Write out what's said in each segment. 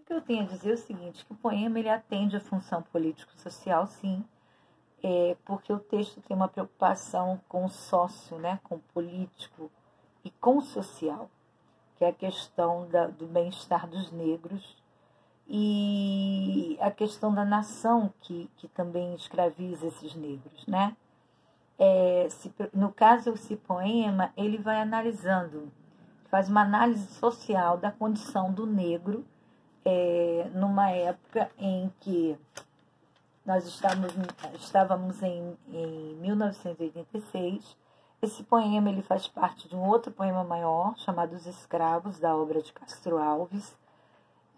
que eu tenho a dizer é o seguinte, que o poema ele atende a função político-social, sim, porque o texto tem uma preocupação com o sócio, né, com o político e com o social, que é a questão do bem-estar dos negros e a questão da nação que também escraviza esses negros, né? No caso, esse poema, ele vai analisando, faz uma análise social da condição do negro numa época em que nós estávamos em 1986. Esse poema ele faz parte de um outro poema maior, chamado Os Escravos, da obra de Castro Alves.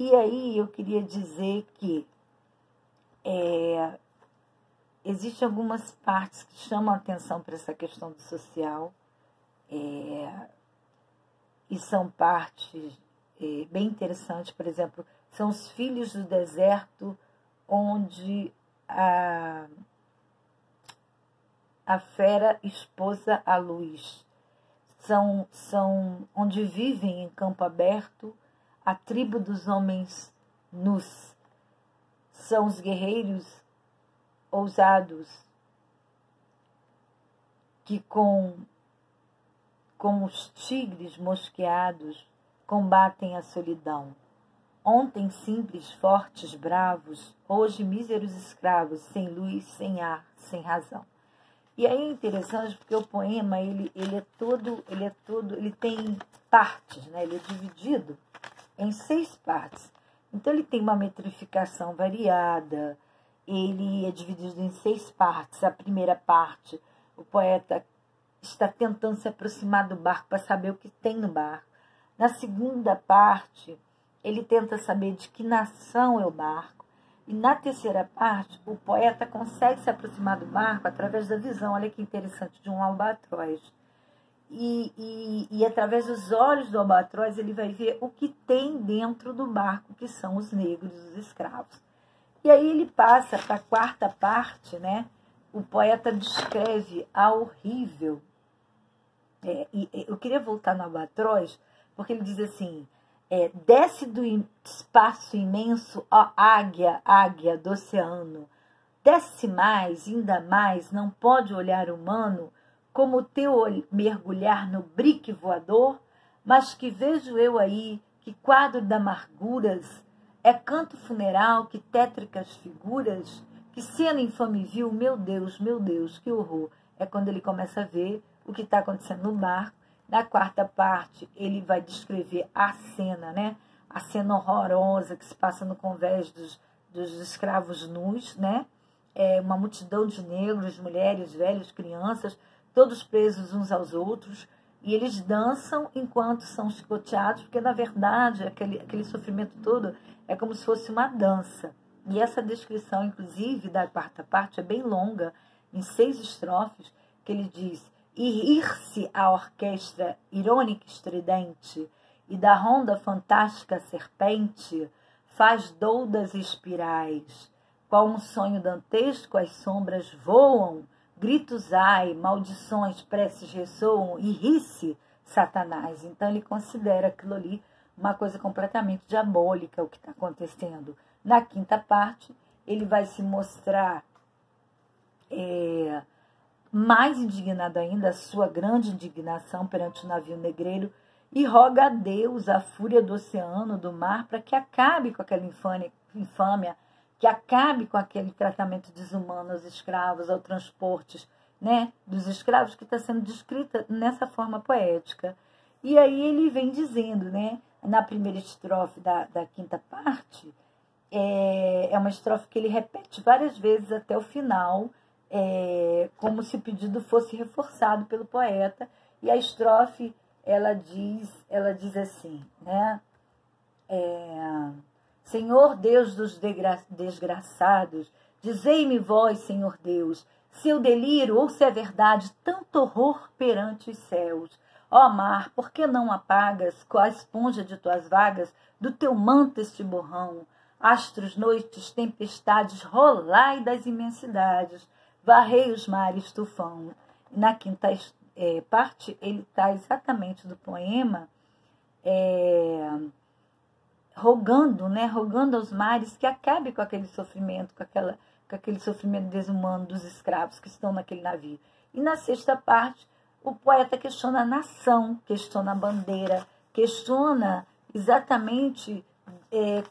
E aí eu queria dizer que existem algumas partes que chamam a atenção para essa questão do social, e são partes bem interessantes. Por exemplo, são os filhos do deserto, onde a fera esposa a luz. São onde vivem em campo aberto a tribo dos homens nus. São os guerreiros ousados que como os tigres mosqueados combatem a solidão. Ontem simples, fortes, bravos, hoje míseros escravos, sem luz, sem ar, sem razão. E aí é interessante porque o poema ele tem partes, né? Ele é dividido em 6 partes. Então ele tem uma metrificação variada, ele é dividido em 6 partes. A primeira parte, o poeta está tentando se aproximar do barco para saber o que tem no barco. Na segunda parte, ele tenta saber de que nação é o barco. E na terceira parte, o poeta consegue se aproximar do barco através da visão, olha que interessante, de um albatroz. E através dos olhos do albatroz, ele vai ver o que tem dentro do barco, que são os negros, os escravos. E aí ele passa para a quarta parte, né? O poeta descreve a horrível. Eu queria voltar no albatroz, porque ele diz assim: desce do espaço imenso, ó águia, águia do oceano, desce mais, ainda mais, não pode olhar humano, como o teu mergulhar no brique voador, mas que vejo eu aí, que quadro de amarguras, é canto funeral, que tétricas figuras, que cena infame vil, meu Deus, que horror. É quando ele começa a ver o que está acontecendo no barco. Na quarta parte, ele vai descrever a cena, né? A cena horrorosa que se passa no convés dos escravos nus, né? Uma multidão de negros, mulheres, velhos, crianças, todos presos uns aos outros, e eles dançam enquanto são chicoteados, porque, na verdade, aquele sofrimento todo é como se fosse uma dança. E essa descrição, inclusive, da quarta parte é bem longa, em 6 estrofes, que ele diz: e rir-se a orquestra irônica e estridente, e da ronda fantástica serpente faz doudas espirais, qual um sonho dantesco as sombras voam, gritos ai, maldições, preces ressoam, e ri-se Satanás. Então ele considera aquilo ali uma coisa completamente diabólica, o que está acontecendo. Na quinta parte, ele vai se mostrar mais indignado ainda, a sua grande indignação perante o navio negreiro, e roga a Deus, a fúria do oceano, do mar, para que acabe com aquela infâmia, que acabe com aquele tratamento desumano aos escravos, ao transporte, né, dos escravos, que está sendo descrita nessa forma poética. E aí ele vem dizendo, né, na primeira estrofe da quinta parte, é uma estrofe que ele repete várias vezes até o final, como se o pedido fosse reforçado pelo poeta. E a estrofe, ela diz assim, né, Senhor Deus dos desgraçados, dizei-me vós, Senhor Deus, se eu deliro ou se é verdade tanto horror perante os céus. Ó mar, por que não apagas com a esponja de tuas vagas do teu manto este borrão? Astros, noites, tempestades, rolai das imensidades, varrei os mares tufão. Na quinta parte, ele está exatamente do poema rogando, né, rogando aos mares que acabe com aquele sofrimento, com aquele sofrimento desumano dos escravos que estão naquele navio. E na sexta parte, o poeta questiona a nação, questiona a bandeira, questiona exatamente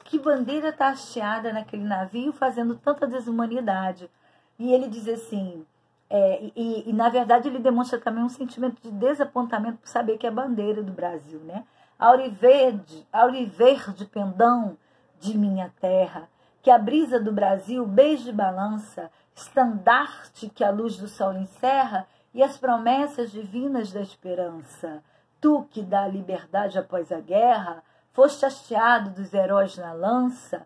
que bandeira está hasteada naquele navio fazendo tanta desumanidade. E ele diz assim, na verdade ele demonstra também um sentimento de desapontamento por saber que é a bandeira do Brasil, né? Auriverde pendão de minha terra, que a brisa do Brasil beije e balança, estandarte que a luz do sol encerra e as promessas divinas da esperança. Tu que dá a liberdade após a guerra, foste hasteado dos heróis na lança,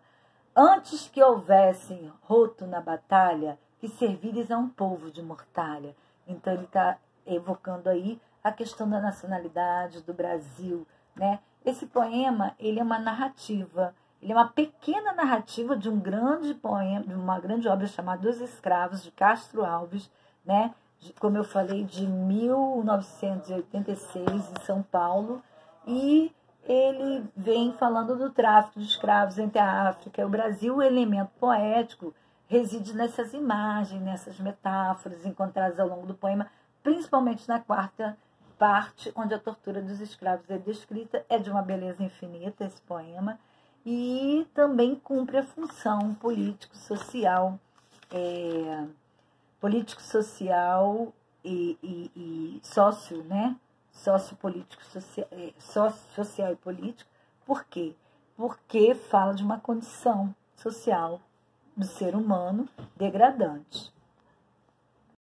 antes que houvessem roto na batalha, que servires a um povo de mortalha. Então ele está evocando aí a questão da nacionalidade do Brasil, né? Esse poema, ele é uma narrativa, ele é uma pequena narrativa de um grande poema, de uma grande obra chamada Os Escravos, de Castro Alves, né? Como eu falei, de 1986, em São Paulo, e ele vem falando do tráfico de escravos entre a África e o Brasil. O elemento poético reside nessas imagens, nessas metáforas encontradas ao longo do poema, principalmente na quarta parte, onde a tortura dos escravos é descrita. É de uma beleza infinita esse poema, e também cumpre a função político-social, e sócio, né? Sociopolítico, social e político. Por quê? Porque fala de uma condição social do ser humano degradante.